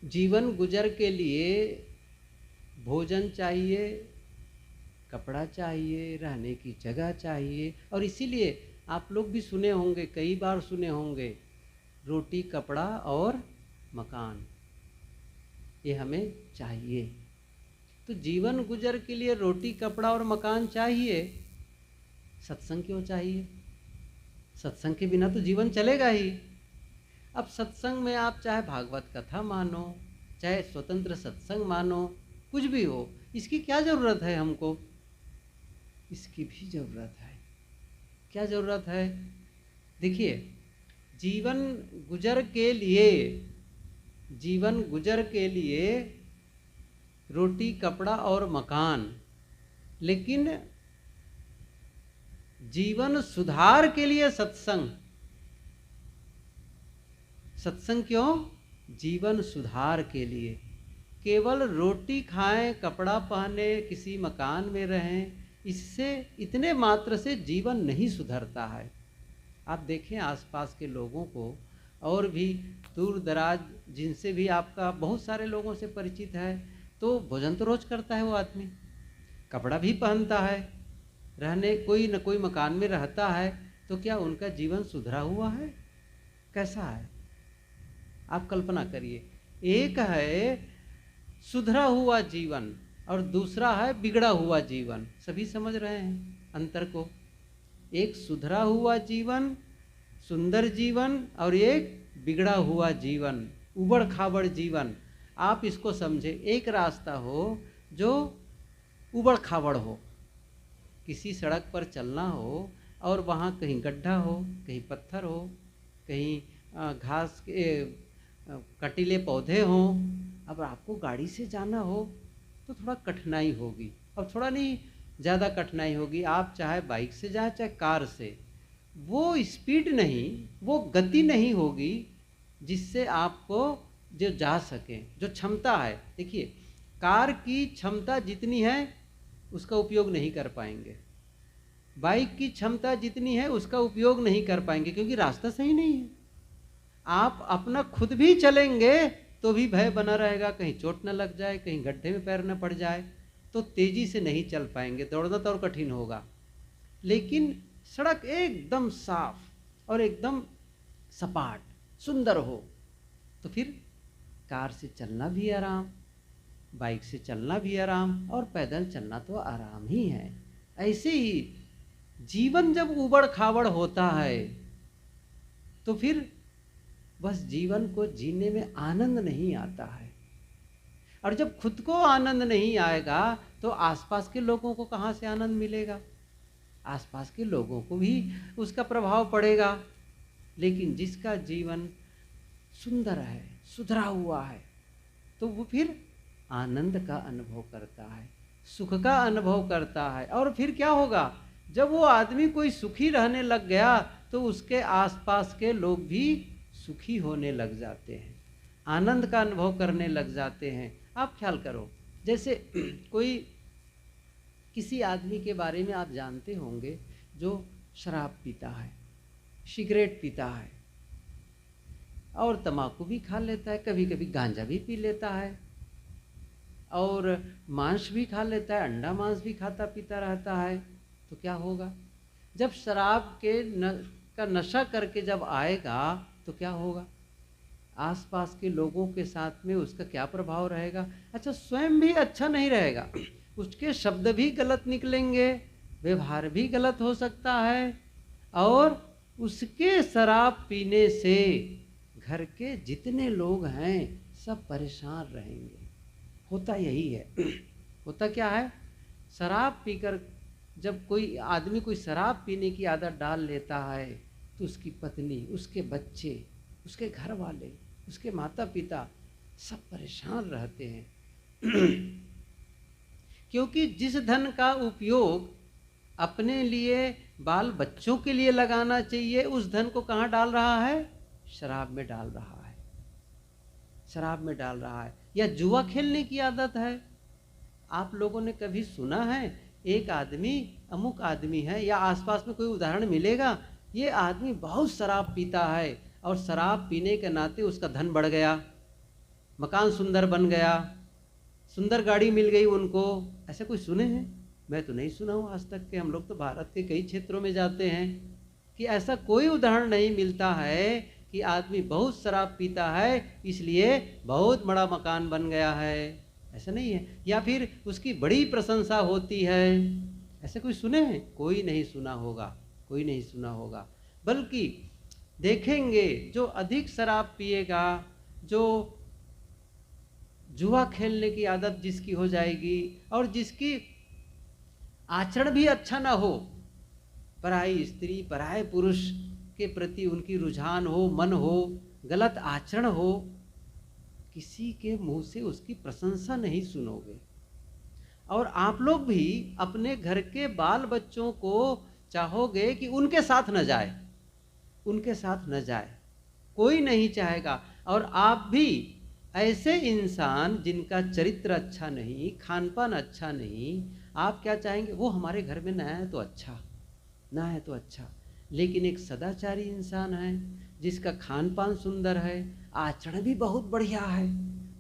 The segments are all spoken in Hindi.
जीवन गुजर के लिए भोजन चाहिए, कपड़ा चाहिए, रहने की जगह चाहिए, और इसीलिए आप लोग भी सुने होंगे, कई बार सुने होंगे, रोटी, कपड़ा और मकान, ये हमें चाहिए। तो जीवन गुजर के लिए रोटी, कपड़ा और मकान चाहिए, सत्संग क्यों चाहिए? सत्संग के बिना तो जीवन चलेगा ही। अब सत्संग में आप चाहे भागवत कथा मानो, चाहे स्वतंत्र सत्संग मानो, कुछ भी हो, इसकी क्या ज़रूरत है हमको? इसकी भी ज़रूरत है। क्या ज़रूरत है? देखिए, जीवन गुजर के लिए, जीवन गुजर के लिए रोटी, कपड़ा और मकान, लेकिन जीवन सुधार के लिए सत्संग। सत्संग क्यों? जीवन सुधार के लिए। केवल रोटी खाएं, कपड़ा पहने, किसी मकान में रहें, इससे इतने मात्र से जीवन नहीं सुधरता है। आप देखें आसपास के लोगों को, और भी दूर दराज जिनसे भी आपका बहुत सारे लोगों से परिचित है, तो भोजन तो रोज करता है वो आदमी, कपड़ा भी पहनता है, रहने कोई न कोई मकान में रहता है, तो क्या उनका जीवन सुधरा हुआ है? कैसा है? आप कल्पना करिए, एक है सुधरा हुआ जीवन और दूसरा है बिगड़ा हुआ जीवन। सभी समझ रहे हैं अंतर को? एक सुधरा हुआ जीवन, सुंदर जीवन, और एक बिगड़ा हुआ जीवन, उबड़ खाबड़ जीवन। आप इसको समझे, एक रास्ता हो जो उबड़ खाबड़ हो, किसी सड़क पर चलना हो और वहाँ कहीं गड्ढा हो, कहीं पत्थर हो, कहीं घास के कटीले पौधे हों। अब आपको गाड़ी से जाना हो तो थोड़ा कठिनाई होगी, अब थोड़ा नहीं ज़्यादा कठिनाई होगी। आप चाहे बाइक से जाएं चाहे कार से, वो स्पीड नहीं, वो गति नहीं होगी जिससे आपको जो जा सके, जो क्षमता है। देखिए, कार की क्षमता जितनी है उसका उपयोग नहीं कर पाएंगे, बाइक की क्षमता जितनी है उसका उपयोग नहीं कर पाएंगे, क्योंकि रास्ता सही नहीं है। आप अपना खुद भी चलेंगे तो भी भय बना रहेगा, कहीं चोट न लग जाए, कहीं गड्ढे में पैर न पड़ जाए, तो तेजी से नहीं चल पाएंगे, दौड़ना तो और कठिन होगा। लेकिन सड़क एकदम साफ और एकदम सपाट सुंदर हो तो फिर कार से चलना भी आराम, बाइक से चलना भी आराम, और पैदल चलना तो आराम ही है। ऐसे ही जीवन जब उबड़ खाबड़ होता है तो फिर बस जीवन को जीने में आनंद नहीं आता है, और जब खुद को आनंद नहीं आएगा तो आसपास के लोगों को कहाँ से आनंद मिलेगा? आसपास के लोगों को भी उसका प्रभाव पड़ेगा। लेकिन जिसका जीवन सुंदर है, सुधरा हुआ है, तो वो फिर आनंद का अनुभव करता है, सुख का अनुभव करता है। और फिर क्या होगा? जब वो आदमी कोई सुखी रहने लग गया तो उसके आसपास के लोग भी सुखी होने लग जाते हैं, आनंद का अनुभव करने लग जाते हैं। आप ख्याल करो, जैसे कोई किसी आदमी के बारे में आप जानते होंगे जो शराब पीता है, सिगरेट पीता है, और तम्बाकू भी खा लेता है, कभी कभी गांजा भी पी लेता है, और मांस भी खा लेता है, अंडा मांस भी खाता पीता रहता है। तो क्या होगा? जब शराब का नशा करके जब आएगा तो क्या होगा? आसपास के लोगों के साथ में उसका क्या प्रभाव रहेगा? अच्छा, स्वयं भी अच्छा नहीं रहेगा, उसके शब्द भी गलत निकलेंगे, व्यवहार भी गलत हो सकता है, और उसके शराब पीने से घर के जितने लोग हैं सब परेशान रहेंगे। होता यही है। होता क्या है? शराब पीकर जब कोई आदमी कोई शराब पीने की आदत डाल लेता है तो उसकी पत्नी, उसके बच्चे, उसके घर वाले, उसके माता पिता सब परेशान रहते हैं। क्योंकि जिस धन का उपयोग अपने लिए, बाल बच्चों के लिए लगाना चाहिए, उस धन को कहाँ डाल रहा है? शराब में डाल रहा है, शराब में डाल रहा है। या जुआ खेलने की आदत है। आप लोगों ने कभी सुना है एक आदमी, अमुक आदमी है, या आसपास में कोई उदाहरण मिलेगा, ये आदमी बहुत शराब पीता है और शराब पीने के नाते उसका धन बढ़ गया, मकान सुंदर बन गया, सुंदर गाड़ी मिल गई उनको। ऐसे कोई सुने हैं? मैं तो नहीं सुना हूँ आज तक के। हम लोग तो भारत के कई क्षेत्रों में जाते हैं कि ऐसा कोई उदाहरण नहीं मिलता है कि आदमी बहुत शराब पीता है इसलिए बहुत बड़ा मकान बन गया है। ऐसा नहीं है। या फिर उसकी बड़ी प्रशंसा होती है। ऐसे कोई सुने हैं? कोई नहीं सुना होगा, कोई नहीं सुना होगा। बल्कि देखेंगे जो अधिक शराब पिएगा, जो जुआ खेलने की आदत जिसकी हो जाएगी और जिसकी आचरण भी अच्छा ना हो, पराई स्त्री पराये पुरुष के प्रति उनकी रुझान हो, मन हो, गलत आचरण हो, किसी के मुंह से उसकी प्रशंसा नहीं सुनोगे। और आप लोग भी अपने घर के बाल बच्चों को चाहोगे कि उनके साथ न जाए, उनके साथ न जाए, कोई नहीं चाहेगा। और आप भी ऐसे इंसान जिनका चरित्र अच्छा नहीं, खान पान अच्छा नहीं, आप क्या चाहेंगे? वो हमारे घर में ना आए तो अच्छा, ना है तो अच्छा। लेकिन एक सदाचारी इंसान है जिसका खान पान सुंदर है, आचरण भी बहुत बढ़िया है,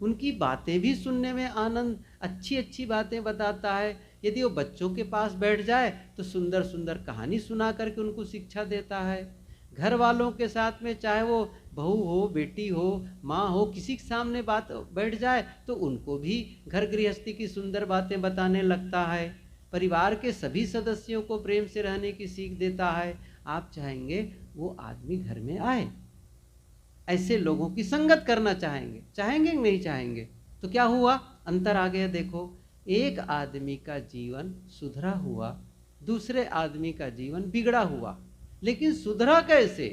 उनकी बातें भी सुनने में आनंद, अच्छी अच्छी बातें बताता है। यदि वो बच्चों के पास बैठ जाए तो सुंदर सुंदर कहानी सुना करके उनको शिक्षा देता है। घर वालों के साथ में, चाहे वो बहू हो, बेटी हो, माँ हो, किसी के सामने बात बैठ जाए तो उनको भी घर गृहस्थी की सुंदर बातें बताने लगता है। परिवार के सभी सदस्यों को प्रेम से रहने की सीख देता है। आप चाहेंगे वो आदमी घर में आए, ऐसे लोगों की संगत करना चाहेंगे, चाहेंगे नहीं चाहेंगे? तो क्या हुआ? अंतर आ गया। देखो, एक आदमी का जीवन सुधरा हुआ, दूसरे आदमी का जीवन बिगड़ा हुआ। लेकिन सुधरा कैसे?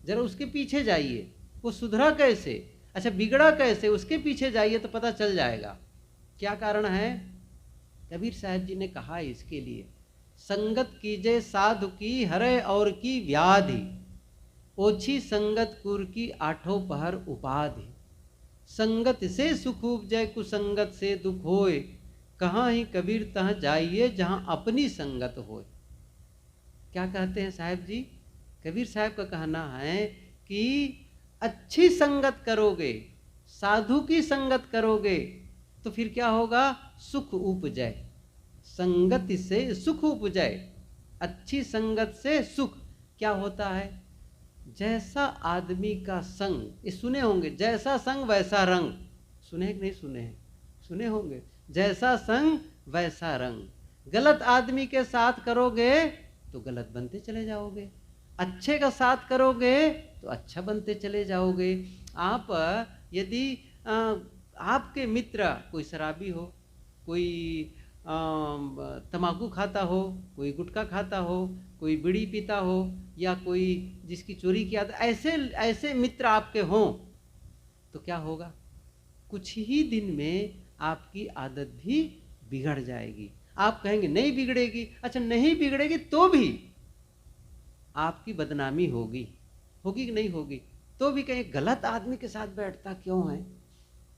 जरा उसके पीछे जाइए, वो सुधरा कैसे? अच्छा, बिगड़ा कैसे? उसके पीछे जाइए तो पता चल जाएगा क्या कारण है। कबीर साहब जी ने कहा इसके लिए, संगत कीजे साधु की हरे और की व्याधि, ओछी संगत कुर की आठों पहर उपाधि। संगत से सुख उपजय कुसंगत से दुख होए, कहाँ ही कबीर तह जाइए जहाँ अपनी संगत होए। क्या कहते हैं साहब जी? कबीर साहब का कहना है कि अच्छी संगत करोगे, साधु की संगत करोगे तो फिर क्या होगा? सुख उपजय। संगत से सुख उपजय, अच्छी संगत से सुख। क्या होता है? जैसा आदमी का संग, ये सुने होंगे, जैसा संग वैसा रंग। सुने कि नहीं सुने हैं? सुने होंगे। जैसा संग वैसा रंग। गलत आदमी के साथ करोगे तो गलत बनते चले जाओगे, अच्छे का साथ करोगे तो अच्छा बनते चले जाओगे। आप यदि आपके मित्र कोई शराबी हो, कोई तंबाकू खाता हो, कोई गुटखा खाता हो, कोई बीड़ी पीता हो, या कोई जिसकी चोरी की आदत, ऐसे ऐसे मित्र आपके हों तो क्या होगा? कुछ ही दिन में आपकी आदत भी बिगड़ जाएगी। आप कहेंगे नहीं बिगड़ेगी। अच्छा, नहीं बिगड़ेगी तो भी आपकी बदनामी होगी, होगी कि नहीं होगी? तो भी कहीं गलत आदमी के साथ बैठता क्यों है?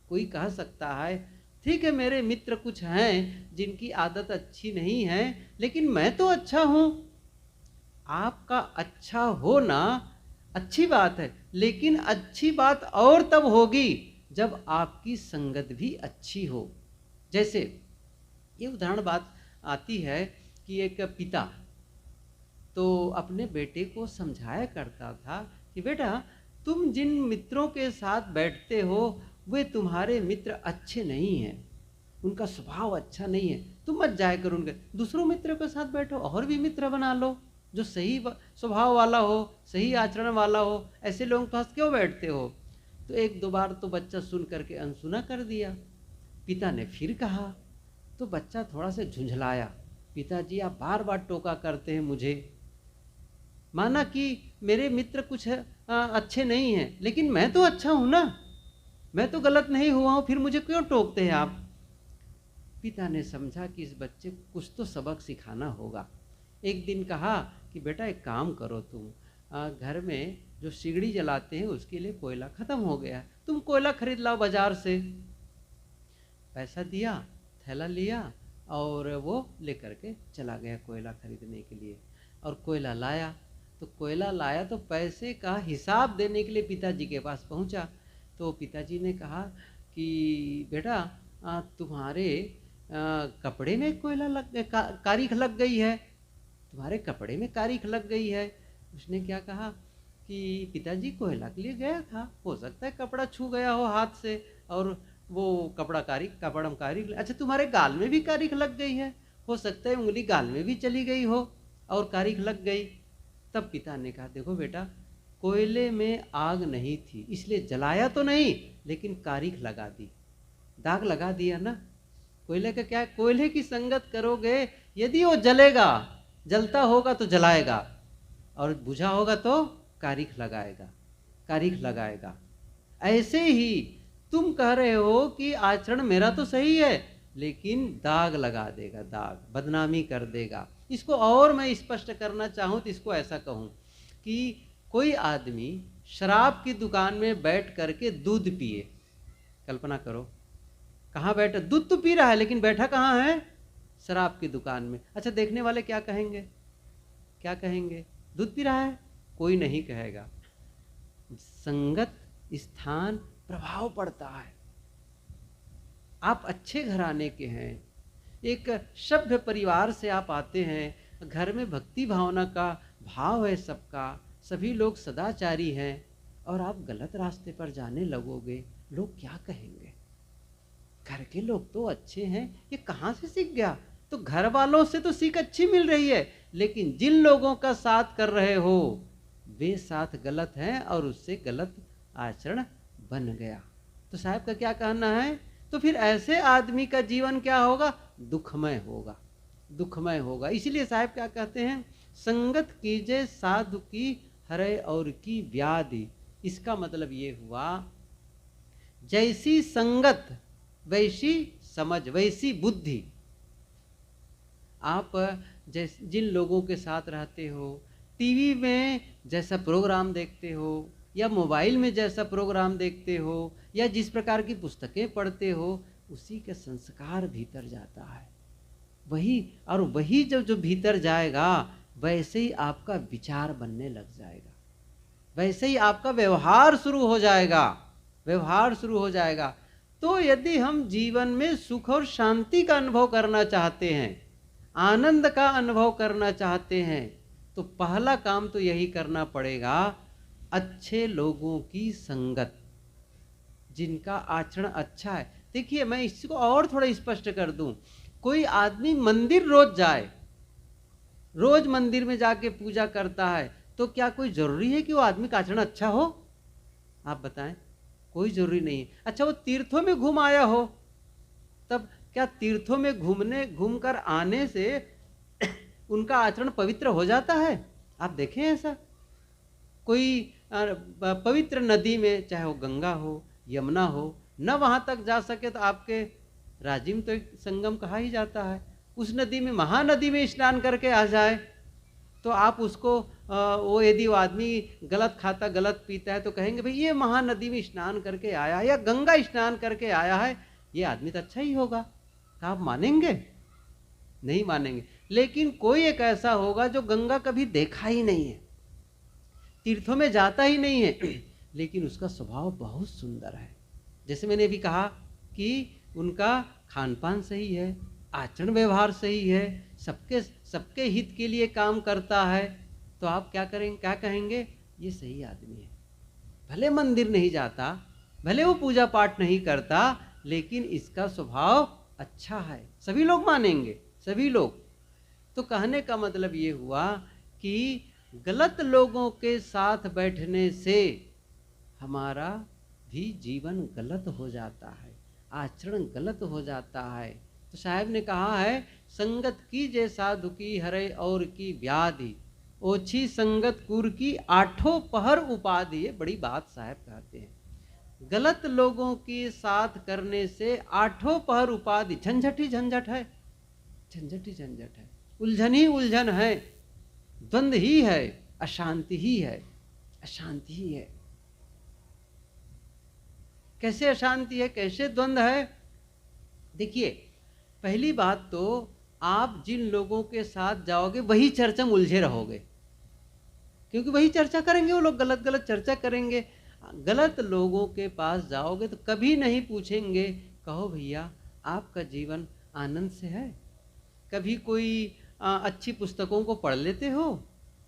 कोई कह सकता है ठीक है, मेरे मित्र कुछ हैं जिनकी आदत अच्छी नहीं है, लेकिन मैं तो अच्छा हूं। आपका अच्छा होना अच्छी बात है, लेकिन अच्छी बात और तब होगी जब आपकी संगत भी अच्छी हो। जैसे ये उदाहरण बात आती है कि एक पिता तो अपने बेटे को समझाया करता था कि बेटा, तुम जिन मित्रों के साथ बैठते हो वे तुम्हारे मित्र अच्छे नहीं हैं, उनका स्वभाव अच्छा नहीं है, तुम मत जाया करो उनके। दूसरों मित्रों के साथ बैठो, और भी मित्र बना लो जो सही स्वभाव वाला हो, सही आचरण वाला हो। ऐसे लोगों के पास क्यों बैठते हो? तो एक दो बार तो बच्चा सुन करके अनसुना कर दिया। पिता ने फिर कहा तो बच्चा थोड़ा सा झुंझलाया, पिताजी आप बार बार टोका करते हैं मुझे। माना कि मेरे मित्र कुछ अच्छे नहीं हैं, लेकिन मैं तो अच्छा हूं ना, मैं तो गलत नहीं हुआ हूं, फिर मुझे क्यों टोकते हैं आप? पिता ने समझा कि इस बच्चे को कुछ तो सबक सिखाना होगा। एक दिन कहा कि बेटा एक काम करो, तुम घर में जो सिगड़ी जलाते हैं उसके लिए कोयला ख़त्म हो गया, तुम कोयला खरीद लाओ बाजार से। पैसा दिया, थैला लिया और वो लेकर के चला गया कोयला खरीदने के लिए। और कोयला लाया तो पैसे का हिसाब देने के लिए पिताजी के पास पहुंचा। तो पिताजी ने कहा कि बेटा तुम्हारे कपड़े में कोयला लग गया, कारीख लग गई है, तुम्हारे कपड़े में कारीख लग गई है। उसने क्या कहा कि पिताजी कोयला के लिए गया था, हो सकता है कपड़ा छू गया हो हाथ से और वो कपड़ा में कारीख। अच्छा तुम्हारे गाल में भी कारीख लग गई है, हो सकता है उंगली गाल में भी चली गई हो और कारीख लग गई। तब पिता ने कहा देखो बेटा, कोयले में आग नहीं थी इसलिए जलाया तो नहीं, लेकिन कारीख लगा दी, दाग लगा दिया ना। कोयले का क्या है, कोयले की संगत करोगे, यदि वो जलेगा, जलता होगा तो जलाएगा और बुझा होगा तो कारीख लगाएगा, कारीख लगाएगा। ऐसे ही तुम कह रहे हो कि आचरण मेरा तो सही है, लेकिन दाग लगा देगा, दाग, बदनामी कर देगा। इसको और मैं स्पष्ट करना चाहूँ तो इसको ऐसा कहूँ कि कोई आदमी शराब की दुकान में बैठ करके दूध पिए, कल्पना करो, कहाँ बैठा, दूध तो पी रहा है लेकिन बैठा कहाँ है, शराब की दुकान में। अच्छा देखने वाले क्या कहेंगे, क्या कहेंगे, दूध पी रहा है, कोई नहीं कहेगा। संगत, स्थान, प्रभाव पड़ता है। आप अच्छे घराने के हैं, एक सभ्य परिवार से आप आते हैं, घर में भक्ति भावना का भाव है सबका, सभी लोग सदाचारी हैं, और आप गलत रास्ते पर जाने लगोगे, लोग क्या कहेंगे। घर के लोग तो अच्छे हैं, ये कहाँ से सीख गया, तो घर वालों से तो सीख अच्छी मिल रही है, लेकिन जिन लोगों का साथ कर रहे हो वे साथ गलत हैं और उससे गलत आचरण बन गया। तो साहब का क्या कहना है, तो फिर ऐसे आदमी का जीवन क्या होगा, दुखमय होगा, दुखमय होगा। इसलिए साहब क्या कहते हैं, संगत कीजिए साधु की हरे और की व्याधि। इसका मतलब ये हुआ, जैसी संगत वैसी समझ वैसी बुद्धि। आप जिन लोगों के साथ रहते हो, टीवी में जैसा प्रोग्राम देखते हो या मोबाइल में जैसा प्रोग्राम देखते हो या जिस प्रकार की पुस्तकें पढ़ते हो, उसी का संस्कार भीतर जाता है, वही, और वही जब जो भीतर जाएगा वैसे ही आपका विचार बनने लग जाएगा, वैसे ही आपका व्यवहार शुरू हो जाएगा, व्यवहार शुरू हो जाएगा। तो यदि हम जीवन में सुख और शांति का अनुभव करना चाहते हैं, आनंद का अनुभव करना चाहते हैं, तो पहला काम तो यही करना पड़ेगा, अच्छे लोगों की संगत, जिनका आचरण अच्छा है। देखिए मैं इसको और थोड़ा स्पष्ट कर दूं, कोई आदमी मंदिर रोज जाए, रोज मंदिर में जाके पूजा करता है, तो क्या कोई जरूरी है कि वो आदमी का आचरण अच्छा हो? आप बताएं, कोई जरूरी नहीं है। अच्छा वो तीर्थों में घूम आया हो, तब क्या तीर्थों में घूमकर आने से उनका आचरण पवित्र हो जाता है? आप देखें ऐसा, कोई पवित्र नदी में, चाहे वो गंगा हो यमुना हो, न वहां तक जा सके तो आपके राज्य में तो एक संगम कहा ही जाता है, उस नदी में, महानदी में स्नान करके आ जाए, तो आप उसको वो यदि वो आदमी गलत खाता गलत पीता है तो कहेंगे भाई ये महानदी में स्नान करके आया है या गंगा स्नान करके आया है, ये आदमी तो अच्छा ही होगा। तो आप मानेंगे? नहीं मानेंगे। लेकिन कोई एक ऐसा होगा जो गंगा कभी देखा ही नहीं है, तीर्थों में जाता ही नहीं है, लेकिन उसका स्वभाव बहुत सुंदर है। जैसे मैंने अभी कहा कि उनका खान पान सही है, आचरण व्यवहार सही है, सबके हित के लिए काम करता है, तो आप क्या करेंगे, क्या कहेंगे, ये सही आदमी है। भले मंदिर नहीं जाता, भले वो पूजा पाठ नहीं करता, लेकिन इसका स्वभाव अच्छा है, सभी लोग मानेंगे, सभी लोग। तो कहने का मतलब ये हुआ कि गलत लोगों के साथ बैठने से हमारा भी जीवन गलत हो जाता है, आचरण गलत हो जाता है। तो साहब ने कहा है, संगत कीजिए साधु की हरे और की व्याधि, ओछी संगत कुर की आठों पहर उपाधि। ये बड़ी बात साहब कहते हैं, गलत लोगों के साथ करने से आठों पहर उपाधि, झंझट ही झंझट है, झंझट ही झंझट है, उलझन ही उलझन है, द्वंद्व ही है, अशांति ही है, अशांति ही है। कैसे अशांति है, कैसे द्वंद्व है? देखिए पहली बात तो आप जिन लोगों के साथ जाओगे वही चर्चा में उलझे रहोगे, क्योंकि वही चर्चा करेंगे वो लोग, गलत गलत चर्चा करेंगे। गलत लोगों के पास जाओगे तो कभी नहीं पूछेंगे, कहो भैया आपका जीवन आनंद से है? कभी कोई अच्छी पुस्तकों को पढ़ लेते हो?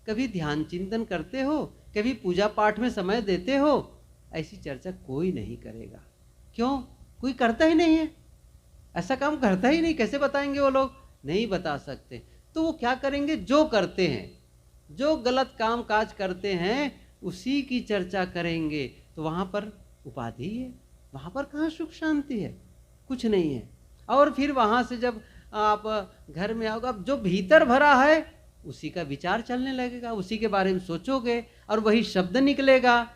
कभी ध्यान चिंतन करते हो? कभी पूजा पाठ में समय देते हो? ऐसी चर्चा कोई नहीं करेगा। क्यों? कोई करता ही नहीं है, ऐसा काम करता ही नहीं। कैसे बताएंगे वो लोग? नहीं बता सकते। तो वो क्या करेंगे? जो करते हैं, जो गलत काम काज करते हैं उसी की चर्चा करेंगे। तो वहाँ पर उपाधि है, वहाँ पर कहाँ सुख शांति है? कुछ नहीं है। और फिर वहाँ से जब आप घर में आओगे, अब जो भीतर भरा है उसी का विचार चलने लगेगा, उसी के बारे में सोचोगे और वही शब्द निकलेगा।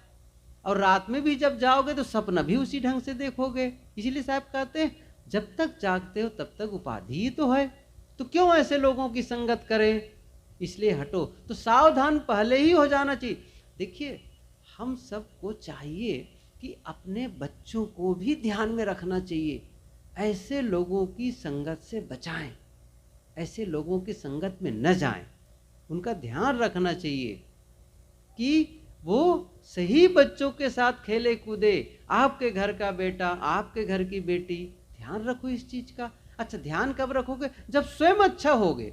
और रात में भी जब जाओगे तो सपना भी उसी ढंग से देखोगे। इसीलिए साहब कहते हैं जब तक जागते हो तब तक उपाधि ही तो है, तो क्यों ऐसे लोगों की संगत करें? इसलिए हटो। तो सावधान पहले ही हो जाना चाहिए। देखिए, हम सबको चाहिए कि अपने बच्चों को भी ध्यान में रखना चाहिए, ऐसे लोगों की संगत से बचाएं, ऐसे लोगों की संगत में न जाएं। उनका ध्यान रखना चाहिए कि वो सही बच्चों के साथ खेले कूदे। आपके घर का बेटा, आपके घर की बेटी, ध्यान रखो इस चीज का। अच्छा, ध्यान कब रखोगे? जब स्वयं अच्छा होगे।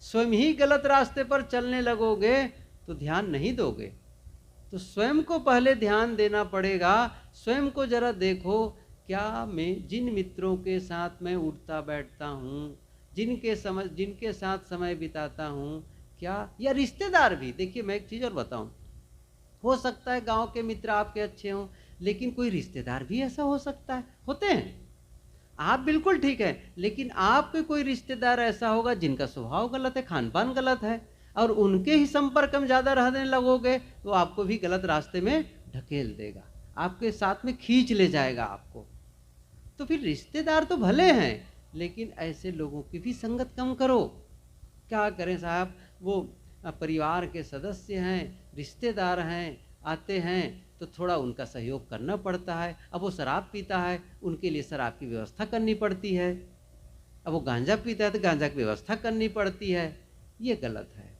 स्वयं ही गलत रास्ते पर चलने लगोगे तो ध्यान नहीं दोगे। तो स्वयं को पहले ध्यान देना पड़ेगा। स्वयं को जरा देखो, क्या मैं जिन मित्रों के साथ मैं उठता बैठता हूँ, जिनके साथ समय बिताता हूँ, क्या, या रिश्तेदार भी। देखिए, मैं एक चीज़ और बताऊँ, हो सकता है गांव के मित्र आपके अच्छे हों, लेकिन कोई रिश्तेदार भी ऐसा हो सकता है, होते हैं। आप बिल्कुल ठीक है, लेकिन आपके कोई रिश्तेदार ऐसा होगा जिनका स्वभाव गलत है, खान पान गलत है, और उनके ही संपर्क में ज़्यादा रहने लगोगे तो आपको भी गलत रास्ते में ढकेल देगा, आपके साथ में खींच ले जाएगा आपको। तो फिर रिश्तेदार तो भले हैं, लेकिन ऐसे लोगों की भी संगत कम करो। क्या करें साहब, वो परिवार के सदस्य हैं, रिश्तेदार हैं, आते हैं तो थोड़ा उनका सहयोग करना पड़ता है। अब वो शराब पीता है, उनके लिए शराब की व्यवस्था करनी पड़ती है। अब वो गांजा पीता है तो गांजा की व्यवस्था करनी पड़ती है। ये गलत है।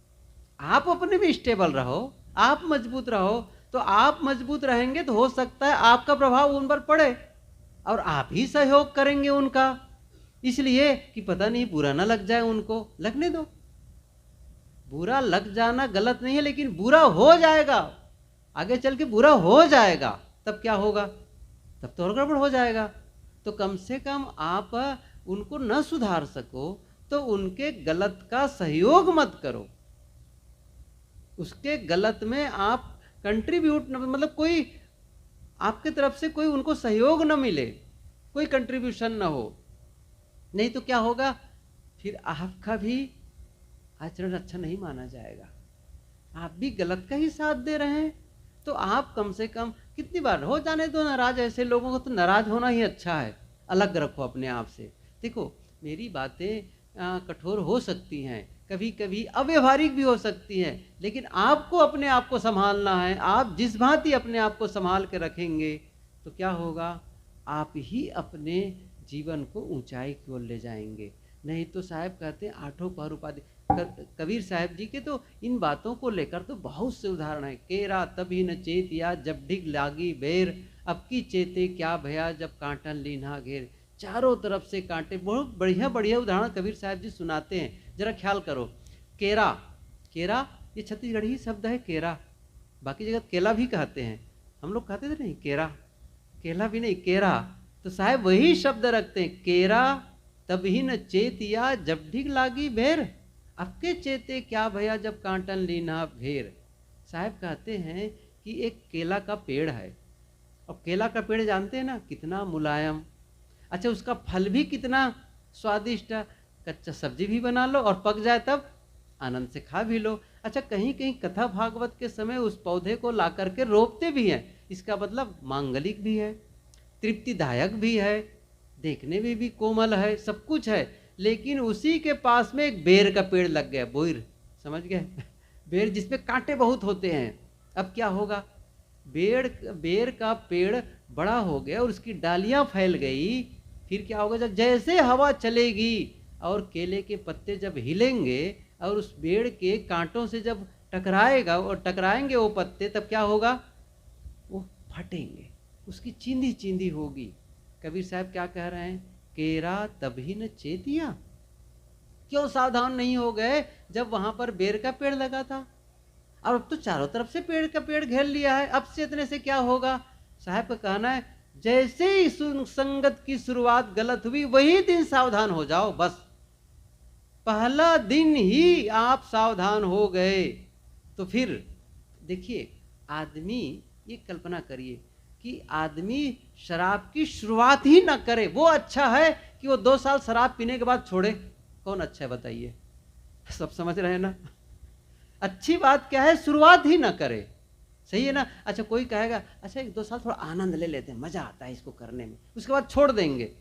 आप अपने में स्टेबल रहो, आप मजबूत रहो। तो आप मजबूत रहेंगे तो हो सकता है आपका प्रभाव उन पर पड़े और आप ही सहयोग करेंगे उनका, इसलिए कि पता नहीं बुरा ना लग जाए उनको। लगने दो, बुरा लग जाना गलत नहीं है, लेकिन बुरा हो जाएगा, आगे चल के बुरा हो जाएगा। तब क्या होगा? तब तो और गड़बड़ हो जाएगा। तो कम से कम आप उनको न सुधार सको तो उनके गलत का सहयोग मत करो, उसके गलत में आप कंट्रीब्यूट, मतलब कोई आपके तरफ से कोई उनको सहयोग न मिले, कोई कंट्रीब्यूशन न हो। नहीं तो क्या होगा? फिर आपका भी आचरण अच्छा नहीं माना जाएगा, आप भी गलत का ही साथ दे रहे हैं। तो आप कम से कम, कितनी बार हो जाने दो नाराज, ऐसे लोगों को तो नाराज होना ही अच्छा है, अलग रखो अपने आप से। देखो, मेरी बातें कठोर हो सकती हैं, कभी कभी अव्यवहारिक भी हो सकती हैं, लेकिन आपको अपने आप को संभालना है। आप जिस भांति अपने आप को संभाल के रखेंगे तो क्या होगा? आप ही अपने जीवन को ऊंचाई की ओर ले जाएंगे। नहीं तो साहब कहते हैं आठों पहर उपाधि। कबीर साहब जी के तो इन बातों को लेकर तो बहुत से उदाहरण है। केरा तभी न चेतिया जब ढिग लागी बेर, अब की चेते क्या भया जब कांटन लीना घेर। चारों तरफ से कांटे। बहुत बढ़िया बढ़िया उदाहरण कबीर साहब जी सुनाते हैं, जरा ख्याल करो। केरा, केरा ये छत्तीसगढ़ी शब्द है केरा, बाकी जगह केला भी कहते हैं, हम लोग कहते थे नहीं केरा, केला भी नहीं केरा। तो साहब वही शब्द रखते हैं, केरा तभी न चेतिया जब ढिग लागी बेर, आपके चेते क्या भैया जब कांटन लीना घेर। साहब कहते हैं कि एक केला का पेड़ है, और केला का पेड़ जानते हैं ना कितना मुलायम, अच्छा उसका फल भी कितना स्वादिष्ट है। कच्चा सब्जी भी बना लो और पक जाए तब आनंद से खा भी लो। अच्छा, कहीं कहीं कथा भागवत के समय उस पौधे को ला करके रोपते भी हैं, इसका मतलब मांगलिक भी है, तृप्तिदायक भी है, देखने में भी कोमल है, सब कुछ है। लेकिन उसी के पास में एक बेर का पेड़ लग गया, बोइर, समझ गए बेर जिसमें कांटे बहुत होते हैं। अब क्या होगा? बेर का पेड़ बड़ा हो गया और उसकी डालियां फैल गई। फिर क्या होगा? जब जैसे हवा चलेगी और केले के पत्ते जब हिलेंगे और उस पेड़ के कांटों से जब टकराएगा और टकराएंगे वो पत्ते, तब क्या होगा? वो फटेंगे, उसकी चींदी चींदी होगी। कबीर साहब क्या कह रहे हैं, केरा तभी न चेतिया, क्यों सावधान नहीं हो गए जब वहां पर बेर का पेड़ लगा था, और अब तो चारों तरफ से पेड़ का पेड़ घेर लिया है, अब से इतने से क्या होगा। साहब का कहना है जैसे ही संगत की शुरुआत गलत हुई वही दिन सावधान हो जाओ, बस पहला दिन ही आप सावधान हो गए तो फिर देखिए, आदमी, ये कल्पना करिए कि आदमी शराब की शुरुआत ही ना करे, वो अच्छा है कि वो 2 साल शराब पीने के बाद छोड़े, कौन अच्छा है बताइए, सब समझ रहे हैं ना। अच्छी बात क्या है, शुरुआत ही ना करे, सही है ना। अच्छा कोई कहेगा अच्छा 1-2 साल थोड़ा आनंद ले लेते हैं, मजा आता है इसको करने में, उसके बाद छोड़ देंगे,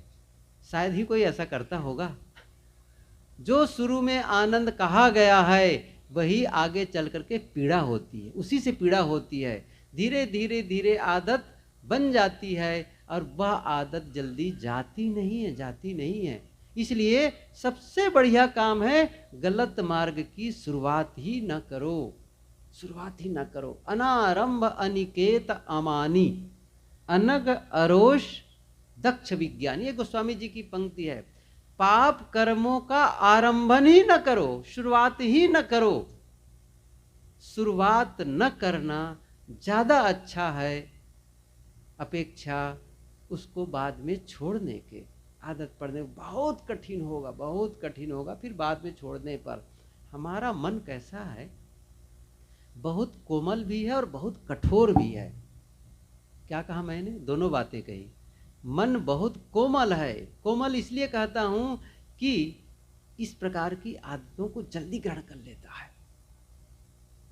शायद ही कोई ऐसा करता होगा। जो शुरू में आनंद कहा गया है वही आगे चल करके पीड़ा होती है, उसी से पीड़ा होती है। धीरे धीरे धीरे आदत बन जाती है और वह आदत जल्दी जाती नहीं है। इसलिए सबसे बढ़िया काम है गलत मार्ग की शुरुआत ही न करो। अनारंभ अनिकेत अमानी, अनग अरोष दक्ष विज्ञानी, ये गोस्वामी जी की पंक्ति है। पाप कर्मों का आरंभन ही न करो, शुरुआत ही न करो। शुरुआत न करना ज्यादा अच्छा है अपेक्षा उसको बाद में छोड़ने के। आदत पड़ने बहुत कठिन होगा, फिर बाद में छोड़ने पर। हमारा मन कैसा है, बहुत कोमल भी है और बहुत कठोर भी है। क्या कहा मैंने, दोनों बातें कही। मन बहुत कोमल है, कोमल इसलिए कहता हूं कि इस प्रकार की आदतों को जल्दी ग्रहण कर लेता है।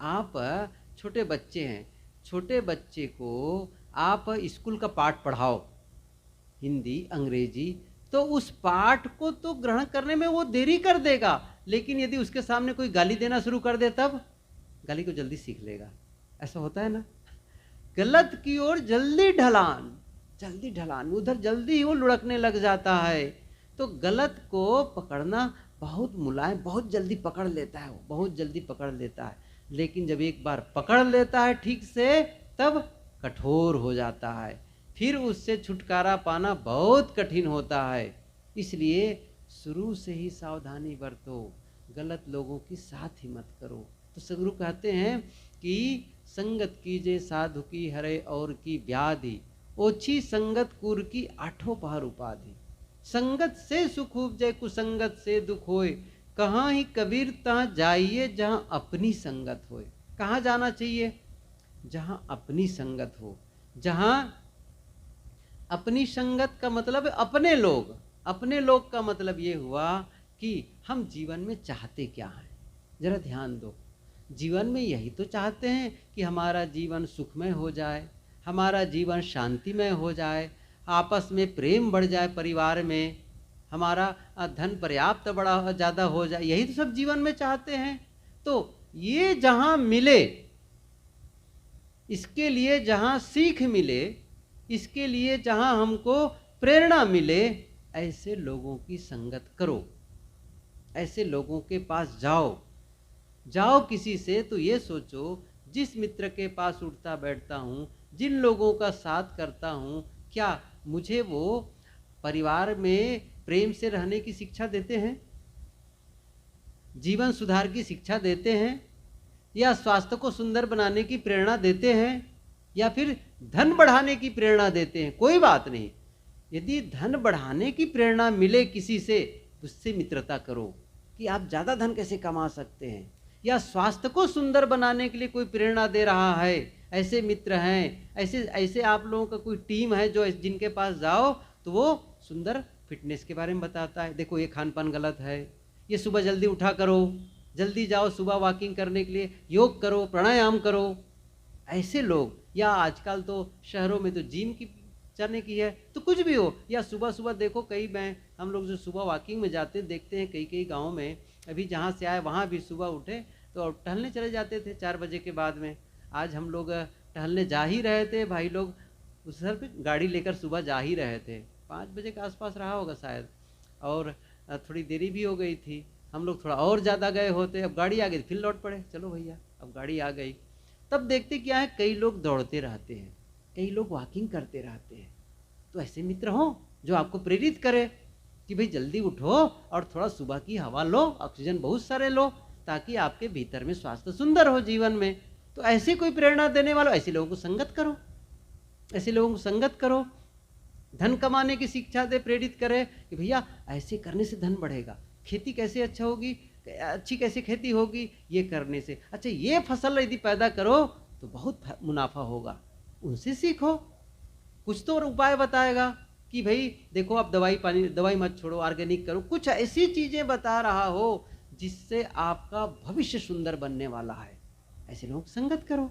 आप छोटे बच्चे हैं, छोटे बच्चे को आप स्कूल का पाठ पढ़ाओ, हिंदी अंग्रेजी, तो उस पाठ को तो ग्रहण करने में वो देरी कर देगा, लेकिन यदि उसके सामने कोई गाली देना शुरू कर दे तब गाली को जल्दी सीख लेगा। ऐसा होता है ना। गलत की ओर जल्दी ढलान, उधर जल्दी ही वो लुढ़कने लग जाता है। तो गलत को पकड़ना बहुत मुलायम, बहुत जल्दी पकड़ लेता है, वो बहुत जल्दी पकड़ लेता है। लेकिन जब एक बार पकड़ लेता है ठीक से तब कठोर हो जाता है, फिर उससे छुटकारा पाना बहुत कठिन होता है। इसलिए शुरू से ही सावधानी बरतो, गलत लोगों की साथ ही मत करो। तो सदगुरु कहते हैं कि संगत कीजे साधु की हरे और की व्याधि, ओछी संगत कुर की 8 पहर उपाधि। संगत से सुख उपजे कुसंगत से दुख होए, कहाँ ही कबीर तहाँ जाइए जहाँ अपनी संगत होए। कहाँ जाना चाहिए, जहाँ अपनी संगत हो। जहाँ अपनी संगत का मतलब अपने लोग का मतलब ये हुआ कि हम जीवन में चाहते क्या हैं। जरा ध्यान दो, जीवन में यही तो चाहते हैं कि हमारा जीवन सुखमय हो जाए, हमारा जीवन शांतिमय हो जाए, आपस में प्रेम बढ़ जाए, परिवार में हमारा धन पर्याप्त बड़ा ज़्यादा हो जाए, यही तो सब जीवन में चाहते हैं। तो ये जहाँ मिले, इसके लिए जहाँ सीख मिले, इसके लिए जहाँ हमको प्रेरणा मिले, ऐसे लोगों की संगत करो, ऐसे लोगों के पास जाओ किसी से तो ये सोचो, जिस मित्र के पास उठता बैठता हूँ, जिन लोगों का साथ करता हूँ, क्या मुझे वो परिवार में प्रेम से रहने की शिक्षा देते हैं, जीवन सुधार की शिक्षा देते हैं, या स्वास्थ्य को सुंदर बनाने की प्रेरणा देते हैं, या फिर धन बढ़ाने की प्रेरणा देते हैं। कोई बात नहीं, यदि धन बढ़ाने की प्रेरणा मिले किसी से, उससे मित्रता करो कि आप ज़्यादा धन कैसे कमा सकते हैं, या स्वास्थ्य को सुंदर बनाने के लिए कोई प्रेरणा दे रहा है, ऐसे मित्र हैं, ऐसे आप लोगों का कोई टीम है जो जिनके पास जाओ तो वो सुंदर फिटनेस के बारे में बताता है, देखो ये खान पान गलत है, ये सुबह जल्दी उठा करो, जल्दी जाओ सुबह वॉकिंग करने के लिए, योग करो, प्राणायाम करो। ऐसे लोग, या आजकल तो शहरों में तो जिम की चलने की है, तो कुछ भी हो, या सुबह सुबह देखो हम लोग जो सुबह वॉकिंग में जाते देखते हैं, कई गाँव में, अभी जहाँ से आए वहाँ भी सुबह उठे तो टहलने चले जाते थे 4 बजे के बाद में। आज हम लोग टहलने जा ही रहे थे, भाई लोग उस सर पे गाड़ी लेकर सुबह जा ही रहे थे, 5 बजे के आसपास रहा होगा शायद, और थोड़ी देरी भी हो गई थी, हम लोग थोड़ा और ज़्यादा गए होते, अब गाड़ी आ गई फिर लौट पड़े, चलो भैया अब गाड़ी आ गई। तब देखते क्या है, कई लोग दौड़ते रहते हैं, कई लोग वॉकिंग करते रहते हैं, तो ऐसे मित्र हों जो आपको प्रेरित करे कि भाई जल्दी उठो और थोड़ा सुबह की हवा लो, ऑक्सीजन बहुत सारे लो, ताकि आपके भीतर में स्वास्थ्य सुंदर हो जीवन में। तो ऐसे कोई प्रेरणा देने वाला, ऐसे लोगों को संगत करो, ऐसे लोगों को संगत करो। धन कमाने की शिक्षा दे, प्रेरित करे कि भैया ऐसे करने से धन बढ़ेगा, खेती कैसे अच्छा होगी, अच्छी कैसे खेती होगी, ये करने से, अच्छा ये फसल यदि पैदा करो तो बहुत मुनाफा होगा, उनसे सीखो। कुछ तो उपाय बताएगा कि भाई देखो आप दवाई मत छोड़ो, ऑर्गेनिक करो, कुछ ऐसी चीज़ें बता रहा हो जिससे आपका भविष्य सुंदर बनने वाला है। ऐसे लोगों की संगत करो।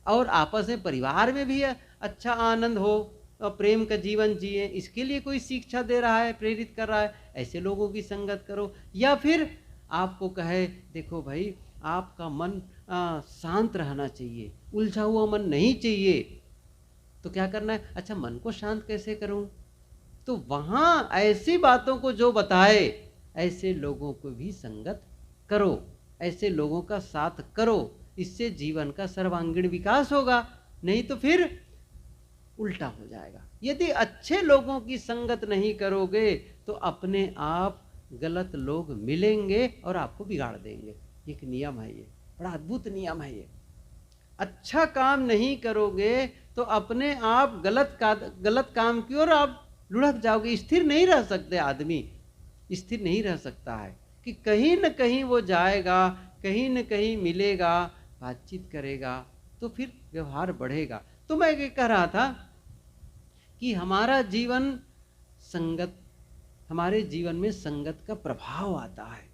और आपस में परिवार में भी अच्छा आनंद हो, प्रेम का जीवन जिए, इसके लिए कोई शिक्षा दे रहा है, प्रेरित कर रहा है, ऐसे लोगों की संगत करो। या फिर आपको कहे देखो भाई आपका मन शांत रहना चाहिए, उलझा हुआ मन नहीं चाहिए, तो क्या करना है, अच्छा मन को शांत कैसे करूं, तो वहां ऐसी बातों को जो बताए ऐसे लोगों को भी संगत करो, ऐसे लोगों का साथ करो, इससे जीवन का सर्वांगीण विकास होगा। नहीं तो फिर उल्टा हो जाएगा। यदि अच्छे लोगों की संगत नहीं करोगे तो अपने आप गलत लोग मिलेंगे और आपको बिगाड़ देंगे। एक नियम है, ये बड़ा अद्भुत नियम है ये। अच्छा काम नहीं करोगे तो अपने आप गलत काम की ओर आप लुढ़क जाओगे। स्थिर नहीं रह सकते, आदमी स्थिर नहीं रह सकता है कि कहीं न कहीं वो जाएगा, कहीं न कहीं मिलेगा, बातचीत करेगा, तो फिर व्यवहार बढ़ेगा। तो मैं ये कह रहा था कि हमारा जीवन संगत, हमारे जीवन में संगत का प्रभाव आता है,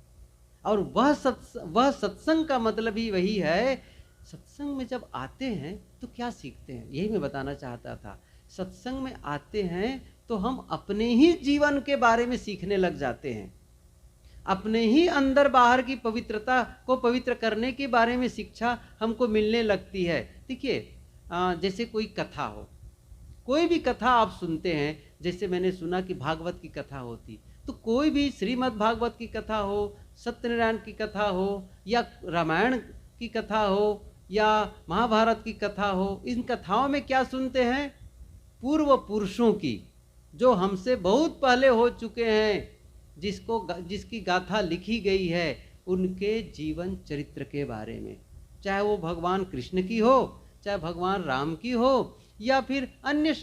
और वह सत्संग का मतलब ही वही है। सत्संग में जब आते हैं तो क्या सीखते हैं, यही मैं बताना चाहता था। सत्संग में आते हैं तो हम अपने ही जीवन के बारे में सीखने लग जाते हैं, अपने ही अंदर बाहर की पवित्रता को पवित्र करने के बारे में शिक्षा हमको मिलने लगती है। देखिए जैसे कोई कथा हो, कोई भी कथा आप सुनते हैं, जैसे मैंने सुना कि भागवत की कथा होती, तो कोई भी श्रीमद् भागवत की कथा हो, सत्यनारायण की कथा हो, या रामायण की कथा हो, या महाभारत की कथा हो, इन कथाओं में क्या सुनते हैं, पूर्व पुरुषों की, जो हमसे बहुत पहले हो चुके हैं, जिसकी गाथा लिखी गई है, उनके जीवन चरित्र के बारे में, चाहे वो भगवान कृष्ण की हो, चाहे भगवान राम की हो, या फिर अन्य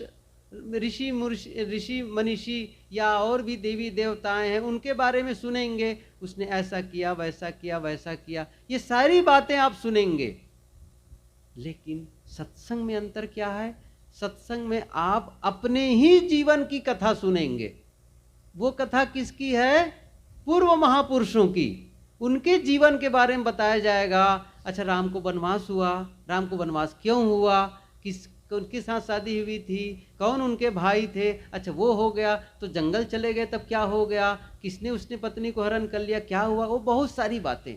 ऋषि मनीषी या और भी देवी देवताएं हैं, उनके बारे में सुनेंगे, उसने ऐसा किया, वैसा किया, वैसा किया, ये सारी बातें आप सुनेंगे। लेकिन सत्संग में अंतर क्या है, सत्संग में आप अपने ही जीवन की कथा सुनेंगे। वो कथा किसकी है, पूर्व महापुरुषों की, उनके जीवन के बारे में बताया जाएगा। अच्छा राम को वनवास हुआ, राम को वनवास क्यों हुआ, उनके साथ शादी हुई थी, कौन उनके भाई थे, अच्छा वो हो गया, तो जंगल चले गए तब क्या हो गया, किसने उसने पत्नी को हरण कर लिया, क्या हुआ, वो बहुत सारी बातें,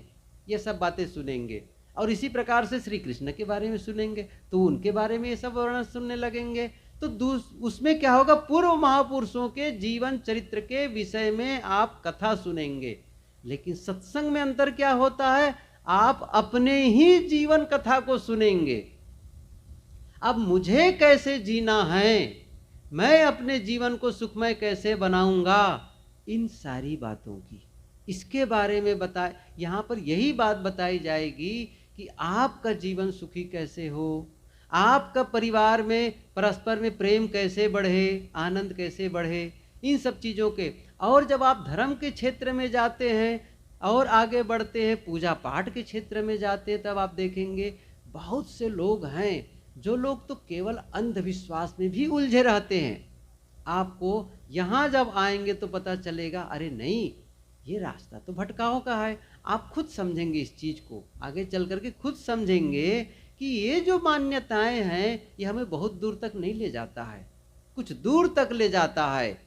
ये सब बातें सुनेंगे। और इसी प्रकार से श्री कृष्ण के बारे में सुनेंगे तो उनके बारे में ये सब वर्णन सुनने लगेंगे। तो उसमें क्या होगा, पूर्व महापुरुषों के जीवन चरित्र के विषय में आप कथा सुनेंगे। लेकिन सत्संग में अंतर क्या होता है, आप अपने ही जीवन कथा को सुनेंगे। अब मुझे कैसे जीना है, मैं अपने जीवन को सुखमय कैसे बनाऊंगा, इन सारी बातों की, इसके बारे में यहाँ पर यही बात बताई जाएगी कि आपका जीवन सुखी कैसे हो, आपका परिवार में परस्पर में प्रेम कैसे बढ़े, आनंद कैसे बढ़े, इन सब चीज़ों के। और जब आप धर्म के क्षेत्र में जाते हैं और आगे बढ़ते हैं, पूजा पाठ के क्षेत्र में जाते हैं, तब आप देखेंगे बहुत से लोग हैं, जो लोग तो केवल अंधविश्वास में भी उलझे रहते हैं। आपको यहाँ जब आएंगे तो पता चलेगा, अरे नहीं ये रास्ता तो भटकाओं का है। आप खुद समझेंगे इस चीज़ को, आगे चल करके खुद समझेंगे कि ये जो मान्यताएं हैं ये हमें बहुत दूर तक नहीं ले जाता है, कुछ दूर तक ले जाता है।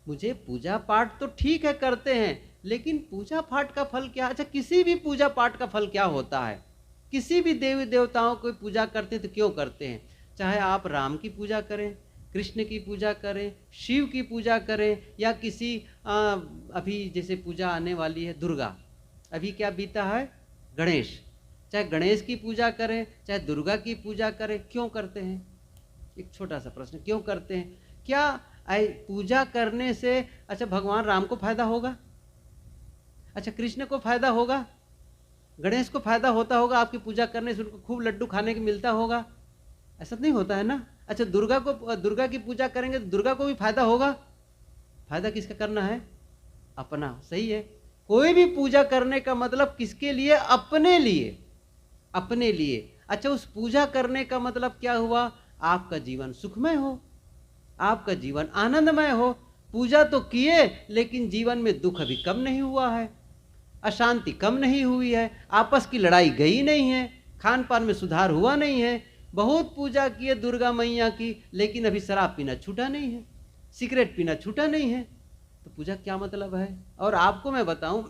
मुझे पूजा पाठ तो ठीक है करते हैं, लेकिन पूजा पाठ का फल क्या, अच्छा किसी भी पूजा पाठ का फल क्या होता है, किसी भी देवी देवताओं को पूजा करते तो क्यों करते हैं, चाहे आप राम की पूजा करें, कृष्ण की पूजा करें, शिव की पूजा करें, या किसी अभी जैसे पूजा आने वाली है दुर्गा, अभी क्या बीता है गणेश, चाहे गणेश की पूजा करें चाहे दुर्गा की पूजा करें, क्यों करते हैं, एक छोटा सा प्रश्न, क्यों करते हैं? क्या पूजा करने से अच्छा भगवान राम को फायदा होगा? अच्छा कृष्ण को फायदा होगा? गणेश को फायदा होता होगा आपकी पूजा करने से? उनको खूब लड्डू खाने को मिलता होगा? ऐसा नहीं होता है ना। अच्छा दुर्गा की पूजा करेंगे तो दुर्गा को भी फायदा होगा? फायदा किसका करना है? अपना। सही है। कोई भी पूजा करने का मतलब किसके लिए? अपने लिए। अपने लिए। अच्छा उस पूजा करने का मतलब क्या हुआ? आपका जीवन सुखमय हो, आपका जीवन आनंदमय हो। पूजा तो किए लेकिन जीवन में दुख अभी कम नहीं हुआ है, अशांति कम नहीं हुई है, आपस की लड़ाई गई नहीं है, खान पान में सुधार हुआ नहीं है। बहुत पूजा की है दुर्गा मैया की, लेकिन अभी शराब पीना छूटा नहीं है, सिगरेट पीना छूटा नहीं है, तो पूजा क्या मतलब है? और आपको मैं बताऊं,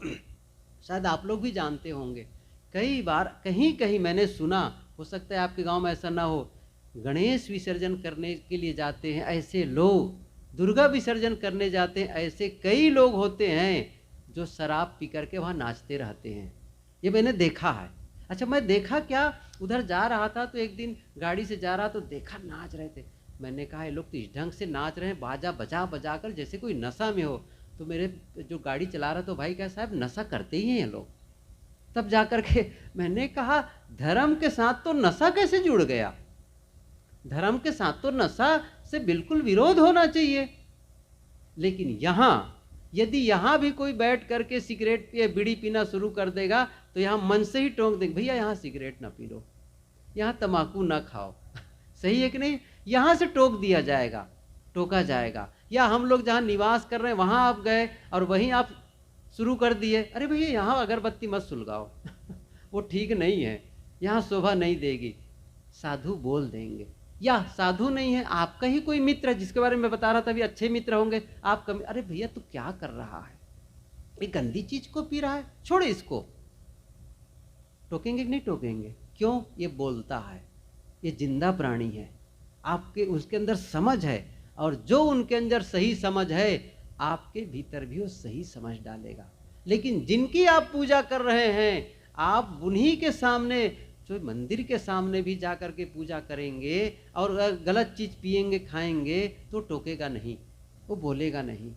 शायद आप लोग भी जानते होंगे, कई बार कहीं कहीं मैंने सुना, हो सकता है आपके गांव में ऐसा ना हो, गणेश विसर्जन करने के लिए जाते हैं ऐसे लोग, दुर्गा विसर्जन करने जाते हैं ऐसे कई लोग होते हैं जो शराब पी करके वहाँ नाचते रहते हैं। ये मैंने देखा है। अच्छा मैं देखा क्या, उधर जा रहा था तो एक दिन गाड़ी से जा रहा तो देखा नाच रहे थे। मैंने कहा ये लोग तो इस ढंग से नाच रहे हैं, बाजा बजा बजा कर जैसे कोई नशा में हो। तो मेरे जो गाड़ी चला रहा तो भाई कहा साहब नशा करते ही हैं लोग। तब जा कर के मैंने कहा धर्म के साथ तो नशा कैसे जुड़ गया? धर्म के साथ तो नशा से बिल्कुल विरोध होना चाहिए। लेकिन यहाँ यदि यहाँ भी कोई बैठ करके सिगरेट या बीड़ी पीना शुरू कर देगा तो यहाँ मन से ही टोक देंगे, भैया यहाँ सिगरेट ना पी लो, यहाँ तम्बाकू ना खाओ। सही है कि नहीं? यहाँ से टोक दिया जाएगा, टोका जाएगा। या हम लोग जहाँ निवास कर रहे हैं वहाँ आप गए और वहीं आप शुरू कर दिए, अरे भैया यहाँ अगरबत्ती मत सुलगाओ वो ठीक नहीं है, यहाँ शोभा नहीं देगी। साधु बोल देंगे, या साधु नहीं है आपका ही कोई मित्र जिसके बारे में बता रहा था, भी अच्छे मित्र होंगे आपका, अरे भैया तू क्या कर रहा है, ये गंदी चीज को पी रहा है, छोड़ इसको। टोकेंगे कि नहीं टोकेंगे? क्यों? ये बोलता है, ये जिंदा प्राणी है, आपके उसके अंदर समझ है, और जो उनके अंदर सही समझ है आपके भीतर भी वो सही समझ डालेगा। लेकिन जिनकी आप पूजा कर रहे हैं, आप उन्हीं के सामने, जो मंदिर के सामने भी जा कर के पूजा करेंगे और गलत चीज पिएंगे खाएंगे तो टोकेगा नहीं, वो बोलेगा नहीं,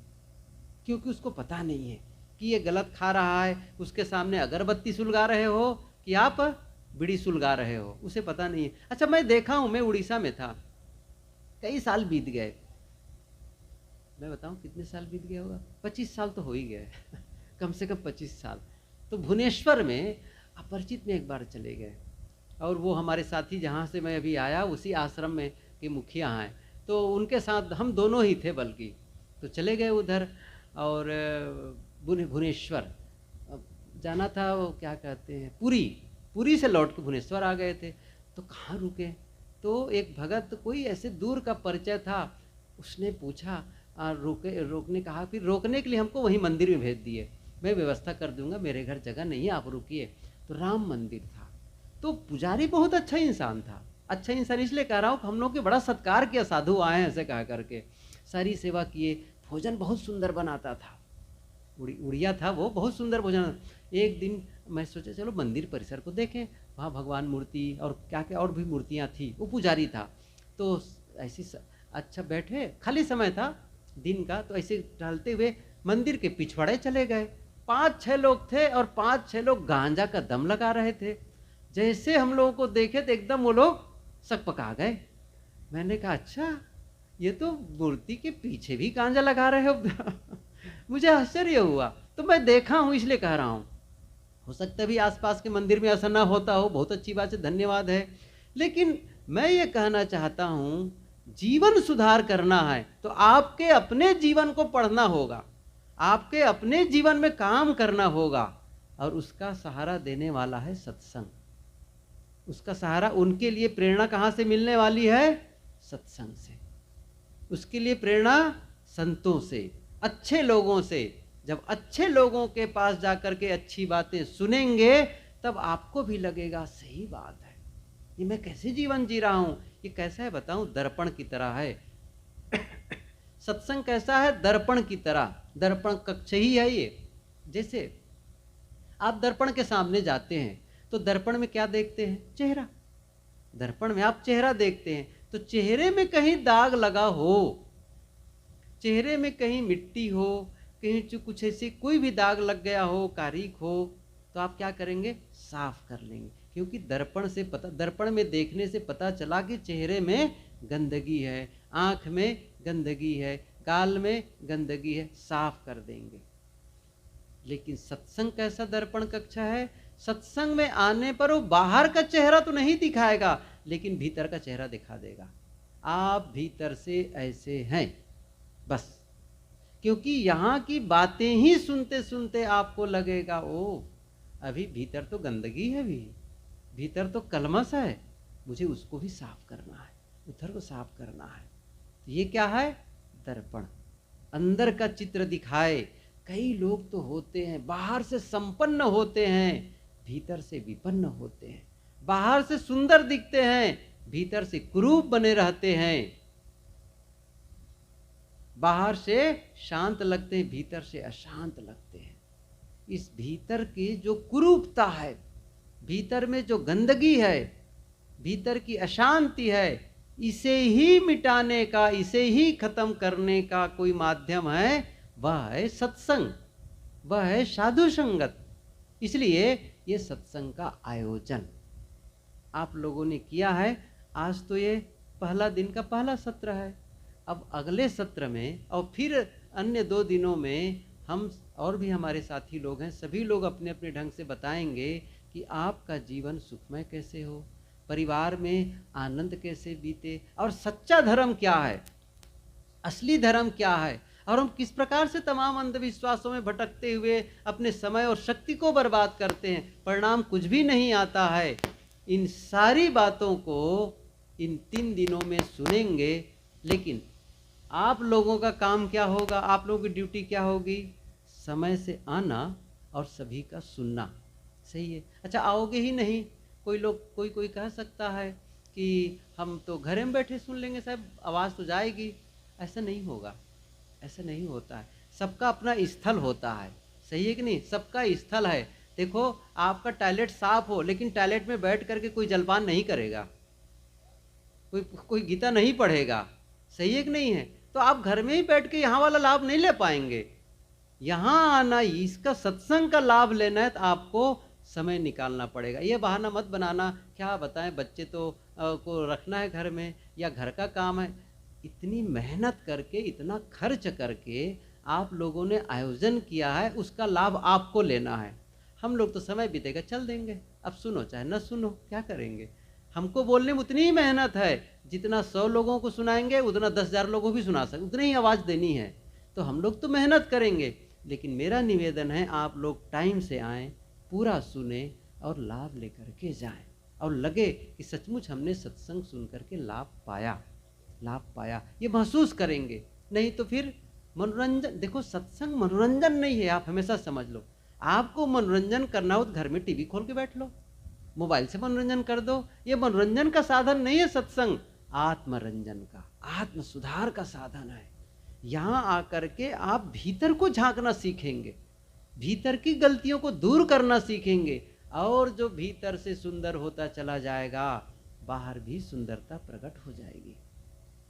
क्योंकि उसको पता नहीं है कि ये गलत खा रहा है। उसके सामने अगरबत्ती सुलगा रहे हो कि आप बीड़ी सुलगा रहे हो, उसे पता नहीं है। अच्छा मैं देखा हूं, मैं उड़ीसा में था, कई साल बीत गए, मैं बताऊं कितने साल बीत गए होगा, 25 साल तो हो ही गए कम से कम 25 साल। तो भुवनेश्वर में अपरिचित में एक बार चले गए, और वो हमारे साथी जहाँ से मैं अभी आया उसी आश्रम में के मुखिया हैं, तो उनके साथ हम दोनों ही थे बल्कि, तो चले गए उधर। और भुवनेश्वर जाना था, वो क्या कहते हैं पुरी से लौट के भुवनेश्वर आ गए थे। तो कहाँ रुके? तो एक भगत कोई ऐसे दूर का परिचय था, उसने पूछा रोकने कहा, फिर रोकने के लिए हमको वहीं मंदिर में भेज दिए, मैं व्यवस्था कर दूंगा, मेरे घर जगह नहीं है, आप रुकिए। तो राम मंदिर था, तो पुजारी बहुत अच्छा इंसान था, अच्छा इंसान इसलिए कह रहा हूँ, हम लोग के बड़ा सत्कार किया, साधु आए हैं ऐसे कहा करके, सारी सेवा किए, भोजन बहुत सुंदर बनाता था, उड़िया था वो, बहुत सुंदर भोजन। एक दिन मैं सोचा चलो मंदिर परिसर को देखें, वहाँ भगवान मूर्ति और क्या क्या और भी मूर्तियाँ थी, वो पुजारी था। तो ऐसी अच्छा बैठे, खाली समय था दिन का, तो ऐसे टहलते हुए मंदिर के पिछवाड़े चले गए। 5-6 लोग थे और 5-6 लोग गांजा का दम लगा रहे थे। जैसे हम लोगों को देखे तो एकदम वो लोग सकपका गए। मैंने कहा अच्छा ये तो मूर्ति के पीछे भी गांजा लगा रहे हो मुझे आश्चर्य हुआ। तो मैं देखा हूं इसलिए कह रहा हूं, हो सकता है भी आसपास के मंदिर में ऐसा ना होता हो, बहुत अच्छी बात है, धन्यवाद है। लेकिन मैं ये कहना चाहता हूं, जीवन सुधार करना है तो आपके अपने जीवन को पढ़ना होगा, आपके अपने जीवन में काम करना होगा, और उसका सहारा देने वाला है सत्संग। उसका सहारा, उनके लिए प्रेरणा कहाँ से मिलने वाली है? सत्संग से। उसके लिए प्रेरणा संतों से, अच्छे लोगों से। जब अच्छे लोगों के पास जाकर के अच्छी बातें सुनेंगे तब आपको भी लगेगा सही बात है, ये मैं कैसे जीवन जी रहा हूं, ये कैसा है बताऊं, दर्पण की तरह है सत्संग कैसा है? दर्पण की तरह, दर्पण कक्ष ही है ये। जैसे आप दर्पण के सामने जाते हैं तो दर्पण में क्या देखते हैं? चेहरा। दर्पण में आप चेहरा देखते हैं, तो चेहरे में कहीं दाग लगा हो, चेहरे में कहीं मिट्टी हो, कहीं कुछ ऐसे कोई भी दाग लग गया हो, कारीक हो, तो आप क्या करेंगे? साफ कर लेंगे। क्योंकि दर्पण में देखने से पता चला कि चेहरे में गंदगी है, आँख में गंदगी है, गाल में गंदगी है, साफ कर देंगे। लेकिन सत्संग कैसा दर्पण कक्षा है? सत्संग में आने पर वो बाहर का चेहरा तो नहीं दिखाएगा, लेकिन भीतर का चेहरा दिखा देगा। आप भीतर से ऐसे हैं बस। क्योंकि यहाँ की बातें ही सुनते सुनते आपको लगेगा ओ अभी भीतर तो गंदगी है, भी भीतर तो कलमश है, मुझे उसको भी साफ करना है, उधर को साफ करना है। तो ये क्या है? दर्पण अंदर का चित्र दिखाए। कई लोग तो होते हैं बाहर से संपन्न होते हैं, भीतर से विपन्न होते हैं। बाहर से सुंदर दिखते हैं, भीतर से कुरूप बने रहते हैं। बाहर से शांत लगते हैं, भीतर से अशांत लगते हैं। इस भीतर की जो कुरूपता है, भीतर में जो गंदगी है, भीतर की अशांति है, इसे ही मिटाने का, इसे ही खत्म करने का कोई माध्यम है, वह है सत्संग, वह है साधु संगत। इसलिए ये सत्संग का आयोजन आप लोगों ने किया है। आज तो ये पहला दिन का पहला सत्र है। अब अगले सत्र में और फिर अन्य 2 दिनों में हम और भी हमारे साथी लोग हैं, सभी लोग अपने अपने ढंग से बताएंगे कि आपका जीवन सुखमय कैसे हो, परिवार में आनंद कैसे बीते, और सच्चा धर्म क्या है, असली धर्म क्या है, और हम किस प्रकार से तमाम अंधविश्वासों में भटकते हुए अपने समय और शक्ति को बर्बाद करते हैं, परिणाम कुछ भी नहीं आता है। इन सारी बातों को इन 3 दिनों में सुनेंगे। लेकिन आप लोगों का काम क्या होगा, आप लोगों की ड्यूटी क्या होगी? समय से आना और सभी का सुनना। सही है? अच्छा, आओगे ही नहीं? कोई कह सकता है कि हम तो घर में बैठे सुन लेंगे साहब, आवाज़ तो जाएगी। ऐसा नहीं होगा, ऐसा नहीं होता है। सबका अपना स्थल होता है, सही है कि नहीं? सबका स्थल है। देखो, आपका टॉयलेट साफ हो, लेकिन टॉयलेट में बैठ करके कोई जलपान नहीं करेगा, कोई गीता नहीं पढ़ेगा, सही है कि नहीं है? तो आप घर में ही बैठ के यहाँ वाला लाभ नहीं ले पाएंगे। यहाँ आना, इसका सत्संग का लाभ लेना है तो आपको समय निकालना पड़ेगा। ये बहाना मत बनाना, क्या बताएं, बच्चे तो को रखना है घर में, या घर का काम है। इतनी मेहनत करके, इतना खर्च करके आप लोगों ने आयोजन किया है, उसका लाभ आपको लेना है। हम लोग तो समय बीतेगा चल देंगे, अब सुनो चाहे न सुनो, क्या करेंगे? हमको बोलने में उतनी ही मेहनत है, जितना 100 लोगों को सुनाएंगे उतना 10,000 लोगों को भी सुना सकते, उतनी ही आवाज़ देनी है। तो हम लोग तो मेहनत करेंगे, लेकिन मेरा निवेदन है आप लोग टाइम से आएँ, पूरा सुने और लाभ लेकर के जाएं, और लगे कि सचमुच हमने सत्संग सुन करके लाभ पाया, ये महसूस करेंगे। नहीं तो फिर मनोरंजन, देखो सत्संग मनोरंजन नहीं है, आप हमेशा समझ लो। आपको मनोरंजन करना हो तो घर में टीवी खोल के बैठ लो, मोबाइल से मनोरंजन कर दो। ये मनोरंजन का साधन नहीं है सत्संग, आत्मरंजन का, आत्म सुधार का साधन है। यहाँ आकर के आप भीतर को झांकना सीखेंगे, भीतर की गलतियों को दूर करना सीखेंगे, और जो भीतर से सुंदर होता चला जाएगा, बाहर भी सुंदरता प्रकट हो जाएगी।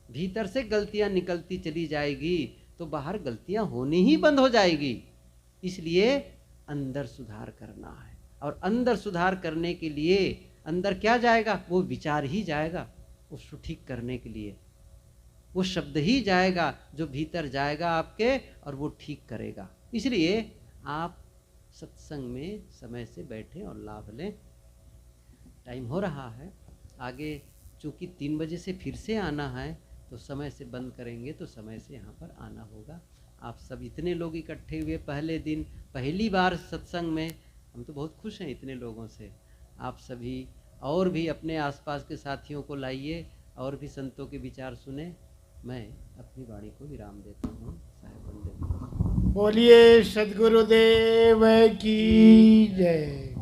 भीतर से गलतियां निकलती चली जाएगी तो बाहर गलतियां होनी ही बंद हो जाएगी। इसलिए अंदर सुधार करना है, और अंदर सुधार करने के लिए अंदर क्या जाएगा? वो विचार ही जाएगा उसको ठीक करने के लिए, वो शब्द ही जाएगा जो भीतर जाएगा आपके, और वो ठीक करेगा। इसलिए आप सत्संग में समय से बैठें और लाभ लें। टाइम हो रहा है, आगे चूँकि 3 बजे से फिर से आना है, तो समय से बंद करेंगे तो समय से यहाँ पर आना होगा। आप सब इतने लोग इकट्ठे हुए पहले दिन, पहली बार सत्संग में, हम तो बहुत खुश हैं इतने लोगों से। आप सभी और भी अपने आसपास के साथियों को लाइए और भी संतों के विचार सुने। मैं अपनी वाणी को विराम देता हूँ। साहेब वंदे। बोलिए सद्गुरुदेव की जय।